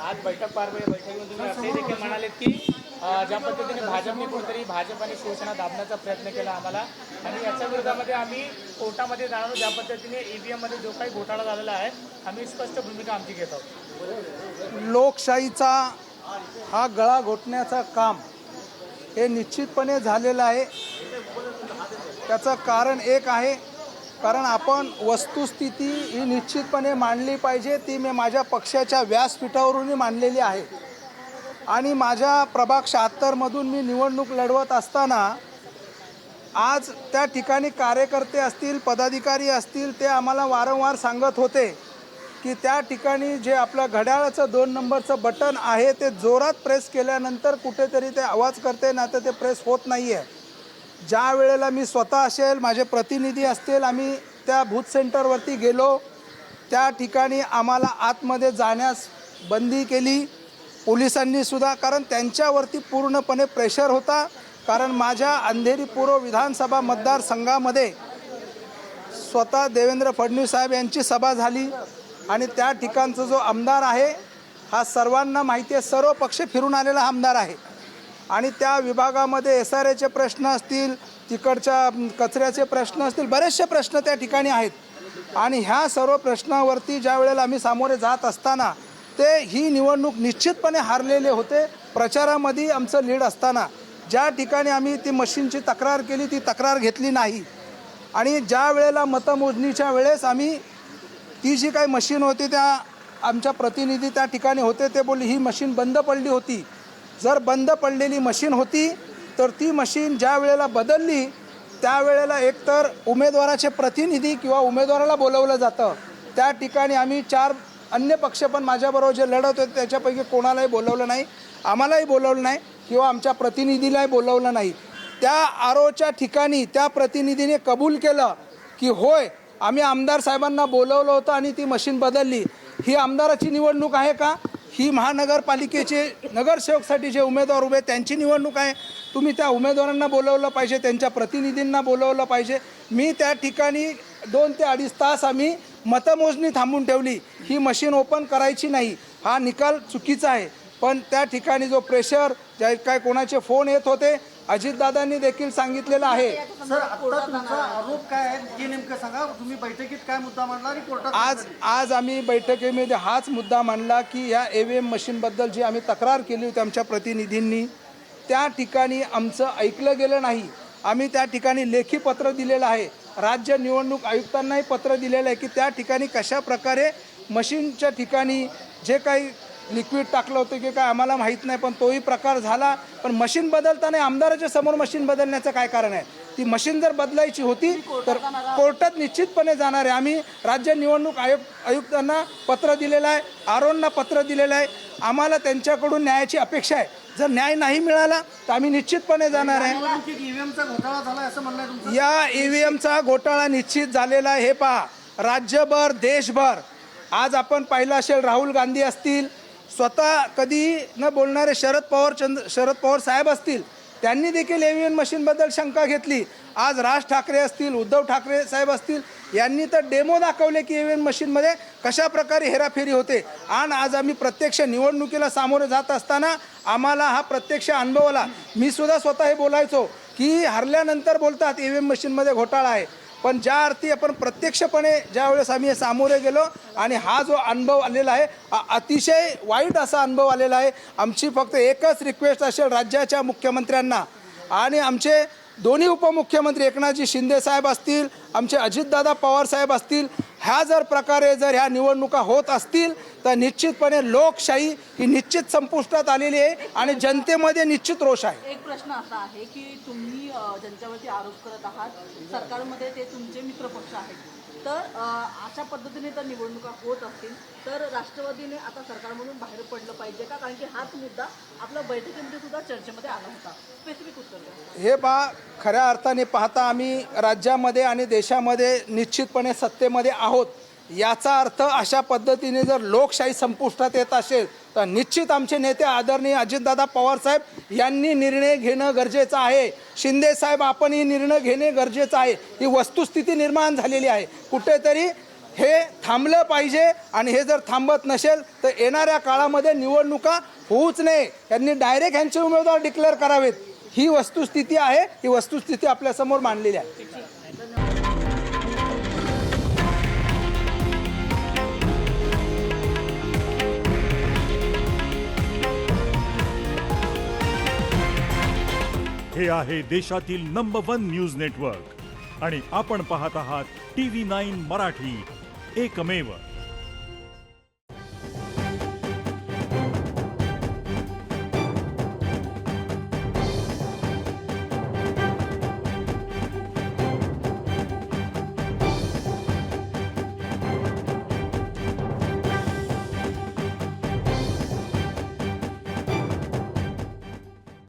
आज बैठक पार पडली. बैठकीमध्ये तुम्ही असे देखील म्हणालेत की ज्या पद्धतीने भाजपने कुठेतरी भाजप आणि शिवसेना दाबण्याचा प्रयत्न केला आम्हाला आणि याच्या विरोधामध्ये आम्ही कोर्टामध्ये जाणार. ज्या पद्धतीने EVM मध्ये जो काही घोटाळा झालेला आहे आम्ही स्पष्ट भूमिका आमची घेत आहोत. लोकशाहीचा हा गळा घोटण्याचं काम हे निश्चितपणे झालेलं आहे. त्याचं कारण एक आहे, कारण आपण वस्तुस्थिती ही निश्चितपणे मांडली पाहिजे. ती मी माझ्या पक्षाच्या व्यासपीठावरूनही मांडलेली आहे. आणि माझ्या प्रभाग 76मधून मी निवडणूक लढवत असताना आज त्या ठिकाणी कार्यकर्ते असतील, पदाधिकारी असतील, ते आम्हाला वारंवार सांगत होते की त्या ठिकाणी जे आपलं घड्याळाचं 2 नंबरचं बटन आहे ते जोरात प्रेस केल्यानंतर कुठेतरी ते आवाज करते ना, तर ते प्रेस होत नाही आहे. ज्या वेळेला मी स्वतः असेल, माझे प्रतिनिधी असतील, आम्ही त्या बूथ सेंटरवरती गेलो, त्या ठिकाणी आम्हाला आतमध्ये जाण्यास बंदी केली पोलिसांनीसुद्धा, कारण त्यांच्यावरती पूर्णपणे प्रेशर होता. कारण माझ्या अंधेरी पूर्व विधानसभा मतदारसंघामध्ये स्वतः देवेंद्र फडणवीस साहेब यांची सभा झाली आणि त्या ठिकाणचा जो आमदार आहे हा सर्वांना माहिती आहे, सर्व पक्ष फिरून आलेला आमदार आहे. आणि त्या विभागामध्ये SRAचे प्रश्न असतील, तिकडच्या कचऱ्याचे प्रश्न असतील, बरेचसे प्रश्न त्या ठिकाणी आहेत. आणि ह्या सर्व प्रश्नावरती ज्या वेळेला आम्ही सामोरे जात असताना ते ही निवडणूक निश्चितपणे हारलेले होते. प्रचारामध्ये आमचं लीड असताना ज्या ठिकाणी आम्ही ती मशीनची तक्रार केली, ती तक्रार घेतली नाही. आणि ज्या वेळेला मतमोजणीच्या वेळेस आम्ही ती जी काही मशीन होती, त्या आमच्या प्रतिनिधी त्या ठिकाणी होते, ते बोलले ही मशीन बंद पडली होती. जर बंद पडलेली मशीन होती तर ती मशीन ज्या वेळेला बदलली त्यावेळेला एकतर उमेदवाराचे प्रतिनिधी किंवा उमेदवाराला बोलवलं जातं. त्या ठिकाणी आम्ही 4 अन्य पक्ष पण माझ्याबरोबर जे लढत होते त्याच्यापैकी कोणालाही बोलवलं नाही, आम्हालाही बोलवलं नाही किंवा आमच्या प्रतिनिधीलाही बोलवलं नाही. त्या ROच्या ठिकाणी त्या प्रतिनिधीने कबूल केलं की होय आम्ही आमदार साहेबांना बोलवलं होतं आणि ती मशीन बदलली. ही आमदाराची निवडणूक आहे का? ही महानगरपालिकेचे नगरसेवकसाठी जे उमेदवार उभे त्यांची निवडणूक आहे. तुम्ही त्या उमेदवारांना बोलवलं पाहिजे, त्यांच्या प्रतिनिधींना बोलवलं पाहिजे. मी त्या ठिकाणी 2 ते 2.5 तास आम्ही मतमोजणी थांबून ठेवली. ही मशीन ओपन करायची नाही, हा निकाल चुकीचा आहे. पण त्या ठिकाणी जो प्रेशर, ज्या काय कोणाचे फोन येत होते, अजितदादांनी देखील सांगितलेलं आहे. सर, आता तुमचा आरोप काय आहे ते नेमकं सांगा. तुम्ही बैठकीत काय मुद्दा मांडला आणि कोर्टात आज आम्ही बैठकीमध्ये हाच मुद्दा मांडला की या EVM मशीनबद्दल जी आम्ही तक्रार केली होती आमच्या प्रतिनिधींनी, त्या ठिकाणी आमचं ऐकलं गेलं नाही. आम्ही त्या ठिकाणी लेखी पत्र दिलेलं आहे, राज्य निवडणूक आयुक्तांनाही पत्र दिलेलं आहे की त्या ठिकाणी कशा प्रकारे मशीनच्या ठिकाणी जे काही लिक्विड टाकलं होतं की काय आम्हाला माहीत नाही, पण तोही प्रकार झाला. पण मशीन बदलताना आमदाराच्या समोर मशीन बदलण्याचं काय कारण आहे? ती मशीन जर बदलायची होती तर कोर्टात निश्चितपणे जाणार आहे. आम्ही राज्य निवडणूक आयुक्तांना पत्र दिलेलं आहे, ROंना पत्र दिलेलं आहे. आम्हाला त्यांच्याकडून न्यायाची अपेक्षा आहे. जर न्याय नाही मिळाला तर आम्ही निश्चितपणे जाणार आहे. EVMचा घोटाळा झाला असं म्हणणं आहे तुमचं? या EVMचा घोटाळा निश्चित झालेला आहे. हे पहा, राज्यभर देशभर आज आपण पाहिलं असेल, राहुल गांधी असतील, स्वतः कधी न बोलणारे शरद पवार साहेब असतील, त्यांनी देखील EVM मशीनबद्दल शंका घेतली. आज राज ठाकरे असतील, उद्धव ठाकरे साहेब असतील, यांनी तर डेमो दाखवले की EVM मशीनमध्ये कशा प्रकारे हेराफेरी होते. आणि आज आम्ही प्रत्यक्ष निवडणुकीला सामोरे जात असताना आम्हाला हा प्रत्यक्ष अनुभव आला. मी सुद्धा स्वतः हे बोलायचो की हरल्यानंतर बोलतात EVM मशीनमध्ये घोटाळा आहे, पण ज्या अर्थी आपण प्रत्यक्षपणे ज्यावेळेस आम्ही सामोरे गेलो आणि हा जो अनुभव आलेला आहे हा अतिशय वाईट असा अनुभव आलेला आहे. आमची फक्त एकच रिक्वेस्ट असेल राज्याच्या मुख्यमंत्र्यांना आणि आमचे दोन्ही उपमुख्यमंत्री एकनाथजी शिंदे साहेब असतील, आमचे अजितदादा पवार साहेब असतील, ह्या जर प्रकारे जर ह्या निवडणुका होत असतील तर निश्चितपणे लोकशाही ही निश्चित संपुष्टात आलेली आहे आणि जनतेमध्ये निश्चित रोष आहे. एक प्रश्न असा आहे की तुम्ही ज्यांच्यावरती आरोप करत आहात सरकारमध्ये ते तुमचे मित्रपक्ष आहेत, तर अशा पद्धतीने जर निवडणुका होत असतील तर राष्ट्रवादीने आता सरकारमधून बाहेर पडलं पाहिजे का? कारण की हाच मुद्दा आपल्या बैठकीमध्ये सुद्धा चर्चेमध्ये आला होता. स्पेसिफिक उत्तर द्या. हे पहा, खऱ्या अर्थाने पाहता आम्ही राज्यामध्ये आणि देशामध्ये निश्चितपणे सत्तेमध्ये आहोत. याचा अर्थ अशा पद्धतीने जर लोकशाही संपुष्टात येत असेल तर निश्चित आमचे नेते आदरणीय अजितदादा पवार साहेब यांनी निर्णय घेणं गरजेचं आहे. शिंदे साहेब आपणही निर्णय घेणे गरजेचं आहे. ही वस्तुस्थिती निर्माण झालेली आहे. कुठेतरी हे थांबलं पाहिजे आणि हे जर थांबत नसेल तर येणाऱ्या काळामध्ये निवडणुका होऊच नये. यांनी डायरेक्ट यांचे उमेदवार डिक्लेअर करावेत. ही वस्तुस्थिती आहे. ही वस्तुस्थिती आपल्यासमोर मांडलेली आहे. हे आहे देशातील नंबर 1 न्यूज नेटवर्क आणि आपण पाहत आहात TV9 मराठी, एकमेव.